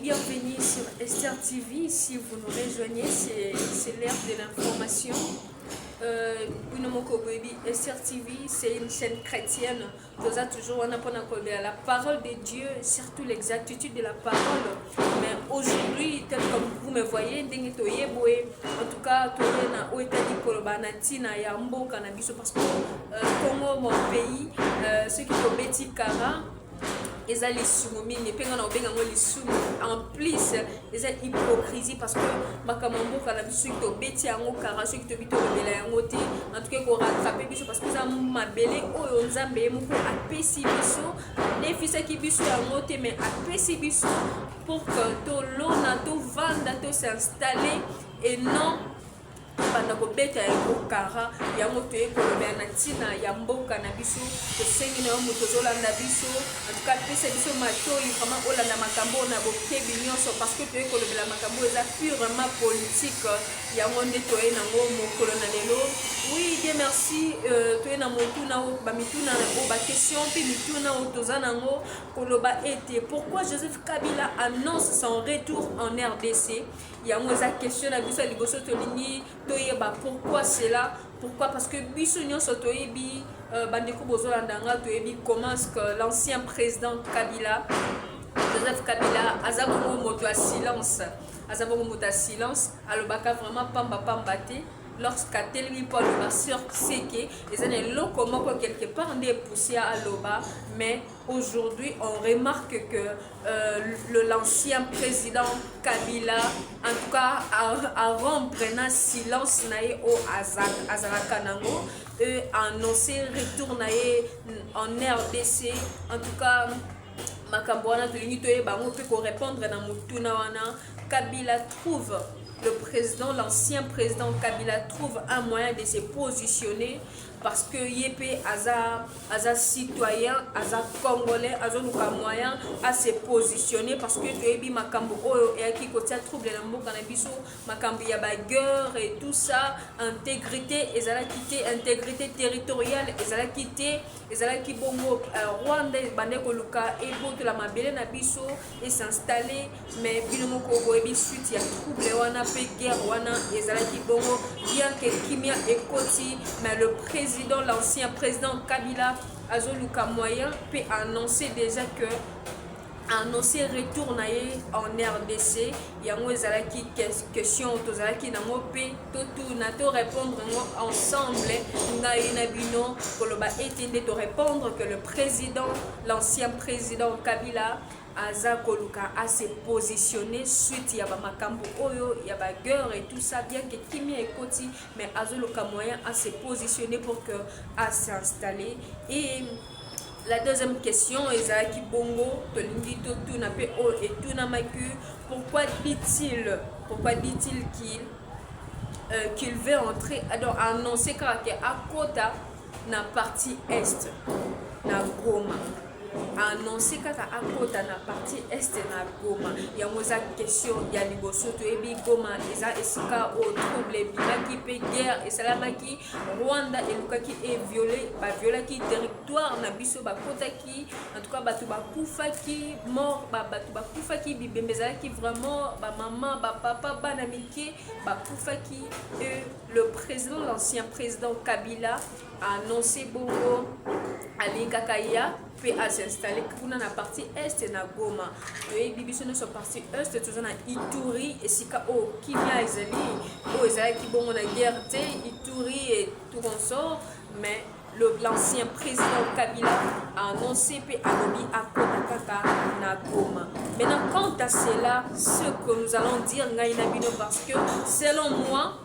bienvenue sur Esther TV. Si vous nous rejoignez, c'est l'ère de l'information. Esther TV, c'est une chaîne chrétienne. Nous avons toujours la parole de Dieu, surtout l'exactitude de la parole. Mais aujourd'hui, tel comme vous me voyez, en tout cas, parce que Congo, mon pays, ceux qui ont bêtis Kara, ils ont les soumis, en plus, ils ont hypocrisie parce que makamambo kana biso to beti yango kara ceux qui te bito bela yango te en tout cas ko rattraper biso parce que ça mabele oyo nzambe moko apesi biso ne fisa ki biso yango te mais apesi biso pour que to lona to vanda to s'installer et non banda ko beta yango kara yango to ekoloba na tina ya mboka na biso to sengi na moto zolanda biso en tout cas pesa biso matoi vraiment olanda makambo na bokebi nyonso parce que to ekoloba makambo eza purement politique yango nde to enango mokolo na lelo. Oui, Dieu merci, to ena motuna o ba mituna o ba question puis mituna o tozanango koloba ete pourquoi Joseph Kabila annonce son retour en RDC. Yango eza question na biso liboso to lingi toyeba pourquoi c'est là, pourquoi parce que biso nyonso toyebi bandeko bozolandanga toyebi comment que l'ancien président Kabila Joseph Kabila azabongo moto à silence alobaka vraiment pamba te lorsqu'à Telemi Paul va sur Seke les années comment quelque part on est poussé à Aloba, mais aujourd'hui on remarque que l'ancien président Kabila en tout cas a rompre un silence naé au Azarakanango et annoncé retour naé en RDC en tout cas Makambouana Tolingi Toye Bango peut répondre dans Mutuna Wana. Kabila trouve le président, l'ancien président Kabila trouve un moyen de se positionner parce que Yépé Aza citoyen, Aza congolais, Aza moyen à se positionner parce que tu es bi makambo oyo et qui côté trouble dans mon cannabis makambo ya bagueur et tout ça intégrité ezala quitté intégrité territoriale ezala quitté ezala ki bongo Rwanda bandeko luka et boto la mabele na biso et s'installer mais binomo ko ebi suite ya trouble wana pe guerre wana ezala ki bongo bien que kimia et koti mais le président l'ancien président Kabila Azoluka moyen peut annoncer déjà que annoncer retour en RDC yango ezalaki question tozalaki nango pe to répondre ensemble ngai na bino koloba etende to répondre que le président l'ancien président Kabila Aza Koluka a se positionné suite ya ba makambo oyo ya ba guerre et tout ça bien que Kimi et Koti mais Azoluka moyen a se positionné pour que à s'installer. Et la deuxième question est Zaki Bongo Tolingi Totuna pe o et Tuna Maku pourquoi dit-il qu'il veut entrer alors annoncer qu'à Kota na partie est na Goma annoncer kaka akota na partie est na Goma ya moza question ya liboso to ebi Goma eza esika au trouble bilaki pe guerre et salamaki Rwanda et lukaki est violaki territoire na biso bakotaki en tout cas batu bakufaki mort batu bakufaki bibembezalaki vraiment ba maman ba papa bana mike bakufaki et le président l'ancien président Kabila a annoncé bongo Ali Kakaya peut s'installer pour la partie est na Goma. Et Bibiso ne sont partie est toujours na Ituri et Sika o Kimia Ezali o Ezali qui bon la guerre Ituri et tout consort mais l'ancien président Kabila a annoncé pe alobi akota kaka na Goma. Maintenant quant à cela ce que nous allons dire ngai na bino parce que selon moi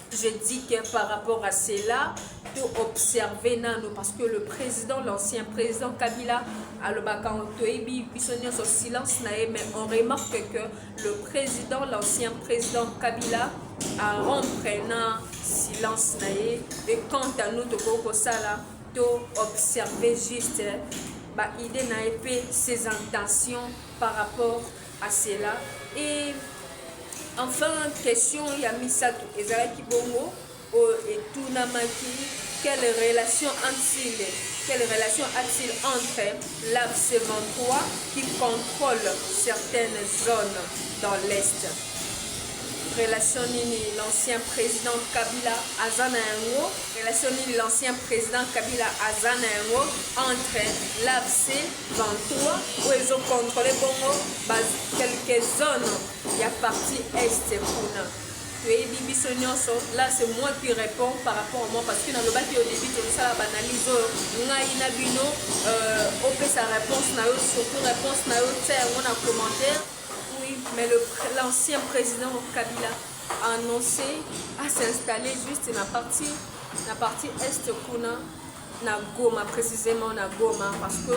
je dis que par rapport à cela, de observer nano parce que le président, l'ancien président Kabila, à le Bakantoebi, bisonnier son silence naé, mais on remarque que le président, l'ancien président Kabila, a rompre un silence naé. Et quant à nous, de Koko Sala, de observer juste, bah, idée naé, ses intentions par rapport à cela. Et enfin, question Yamisato Ezalaki Bongo et Tunamaki quelle relation a-t-il entre l'AFC-23 qui contrôle certaines zones dans l'Est? Relation nini l'ancien président Kabila Azanayango, relation nini l'ancien président Kabila Azanayango entre l'AFC 23 où ils ont contrôlé Bongo quelques zones, il y a partie Est Kuna. Là c'est moi qui réponds par rapport à moi parce que dans le bas au début tout ça banalise on fait sa réponse surtout réponse on a commentaire. Oui, mais l'ancien président Kabila a annoncé à s'installer juste dans la partie Est Kuna, na Goma, précisément na Goma, parce que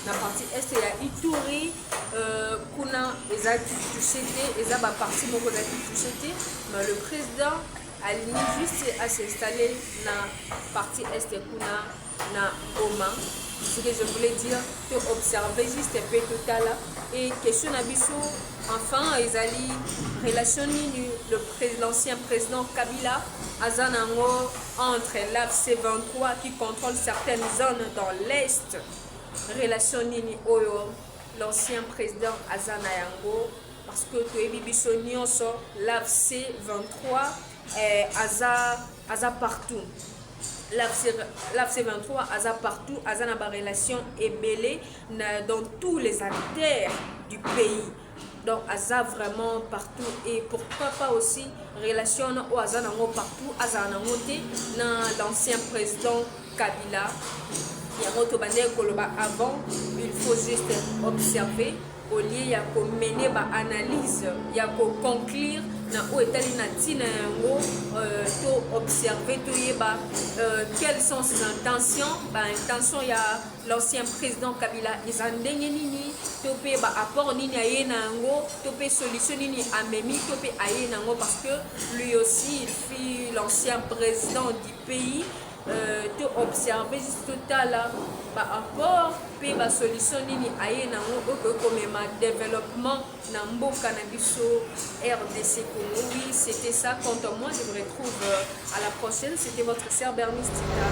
la partie Est, il y a Ituri, Kuna, ils ont touché, ils ont parti, mais le président a juste à s'installer dans la partie Est Kuna, na Goma. Ce que je voulais dire, que observer juste un peu tout à l'heure. Et question Abisso, enfin, ils allaient relationner l'ancien président Kabila Azanango entre l'AFC 23 qui contrôle certaines zones dans l'Est. Relationner l'ancien président Azanayango parce que l'AFC 23 est partout. L'AFC 23 a partout, a une relation ébellée dans tous les acteurs du pays. Donc, a vraiment partout. Et pourquoi pas aussi relation au Azanango partout, Azanango dans l'ancien président Kabila. Il y a avant, il faut juste observer. Au lieu il y a qu'on mener une analyse, il y a qu'on conclure où est observer quelles sont ses intentions. Intention il y a l'ancien président Kabila ils ont nini topé apport nini ayenango topé solution nini amemi topé ayenango parce que lui aussi il fut l'ancien président du pays. To observer juste tout à l'heure par rapport à la solution nini aye nango comme développement na mboka na biso RDC Congo. Oui, c'était ça. Quant à moi, je vous retrouve à la prochaine. C'était votre sœur Bernice Tita.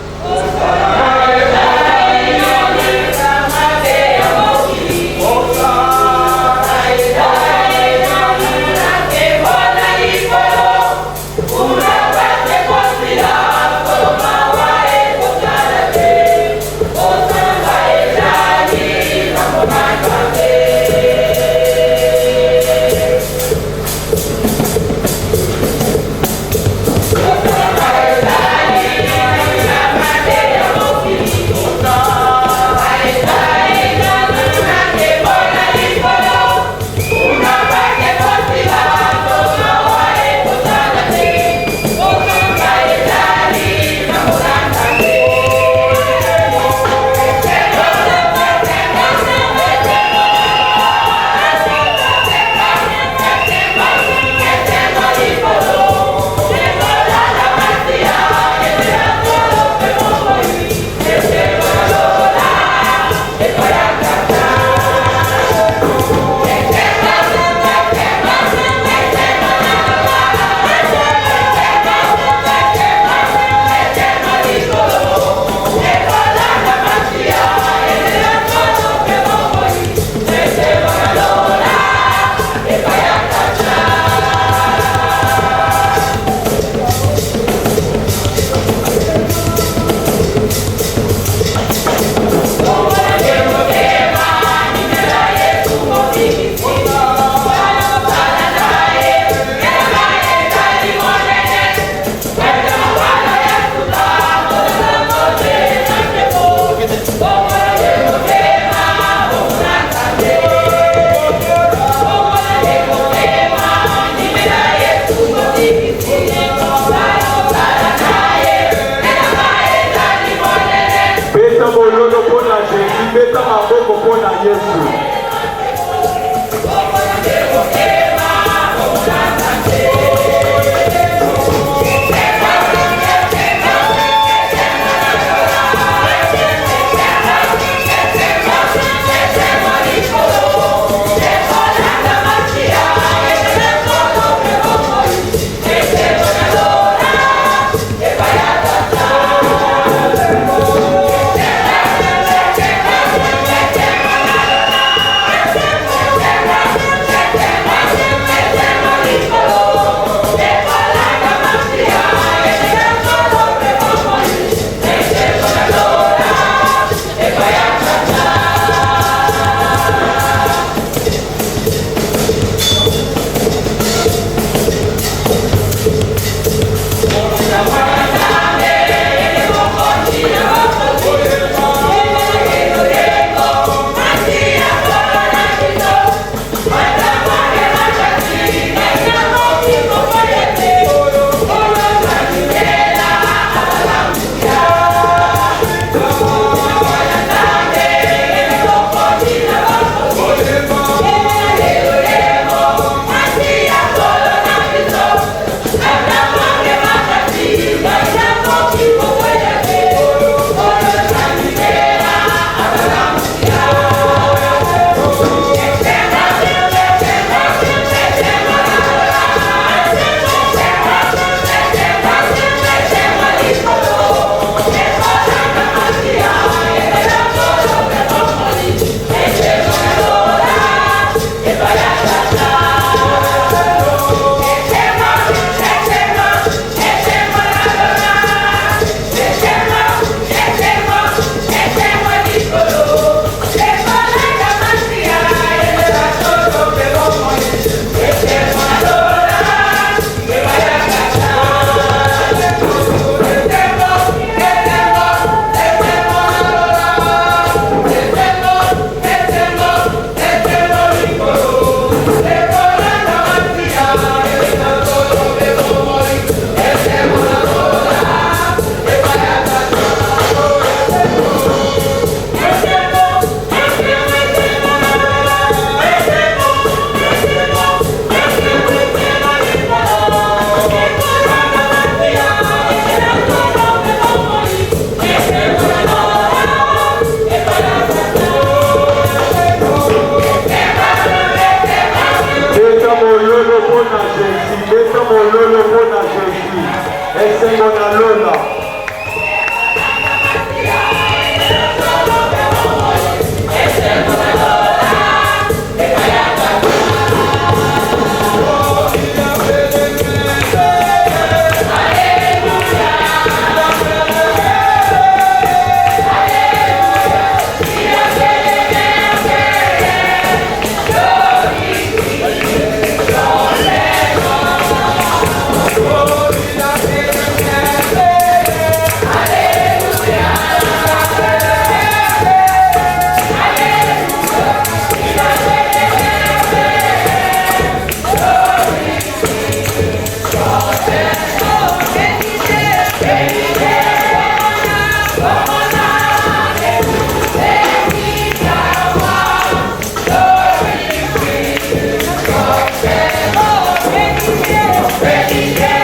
Jésus. Et c'est mon alona. Ready,